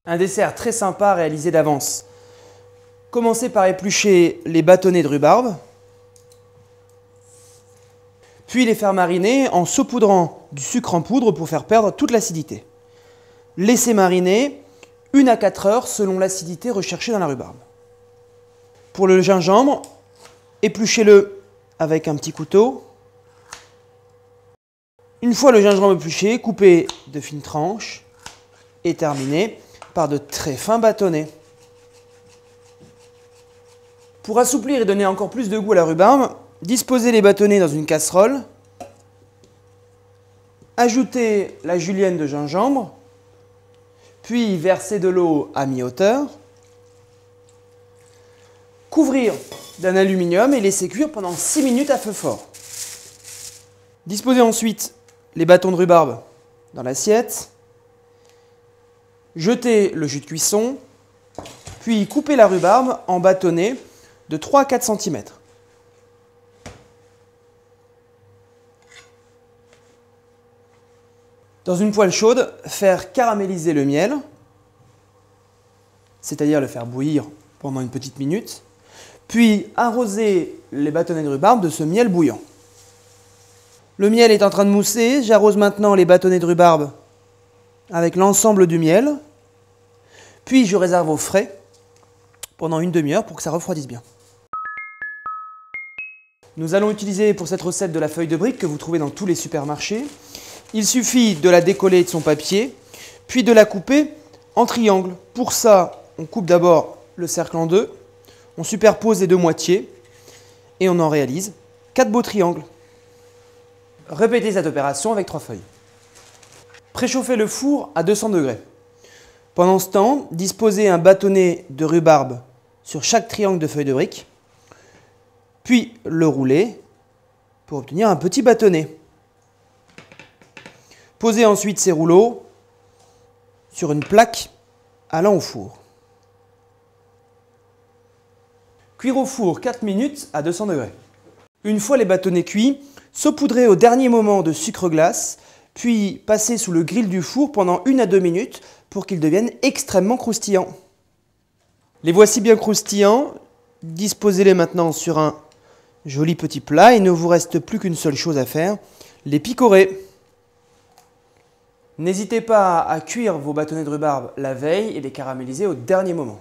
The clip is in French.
Un dessert très sympa réalisé d'avance. Commencez par éplucher les bâtonnets de rhubarbe, puis les faire mariner en saupoudrant du sucre en poudre pour faire perdre toute l'acidité. Laissez mariner 1 à 4 heures selon l'acidité recherchée dans la rhubarbe. Pour le gingembre, épluchez-le avec un petit couteau. Une fois le gingembre épluché, coupez de fines tranches et terminez par de très fins bâtonnets. Pour assouplir et donner encore plus de goût à la rhubarbe, disposez les bâtonnets dans une casserole, ajoutez la julienne de gingembre, puis versez de l'eau à mi-hauteur, couvrir d'un aluminium et laisser cuire pendant 6 minutes à feu fort. Disposez ensuite les bâtons de rhubarbe dans l'assiette, jetez le jus de cuisson, puis coupez la rhubarbe en bâtonnets de 3 à 4 cm. Dans une poêle chaude, faire caraméliser le miel, c'est-à-dire le faire bouillir pendant une petite minute, puis arroser les bâtonnets de rhubarbe de ce miel bouillant. Le miel est en train de mousser, j'arrose maintenant les bâtonnets de rhubarbe avec l'ensemble du miel, puis je réserve au frais pendant une demi-heure pour que ça refroidisse bien. Nous allons utiliser pour cette recette de la feuille de brique que vous trouvez dans tous les supermarchés. Il suffit de la décoller de son papier, puis de la couper en triangle. Pour ça, on coupe d'abord le cercle en deux, on superpose les deux moitiés et on en réalise 4 beaux triangles. Répétez cette opération avec 3 feuilles. Préchauffez le four à 200 degrés. Pendant ce temps, disposez un bâtonnet de rhubarbe sur chaque triangle de feuille de brique, puis le roulez pour obtenir un petit bâtonnet. Posez ensuite ces rouleaux sur une plaque allant au four. Cuire au four 4 minutes à 200 degrés. Une fois les bâtonnets cuits, saupoudrez au dernier moment de sucre glace, puis passez sous le grill du four pendant 1 à 2 minutes pour qu'ils deviennent extrêmement croustillants. Les voici bien croustillants. Disposez-les maintenant sur un joli petit plat. Il ne vous reste plus qu'une seule chose à faire, les picorer. N'hésitez pas à cuire vos bâtonnets de rhubarbe la veille et les caraméliser au dernier moment.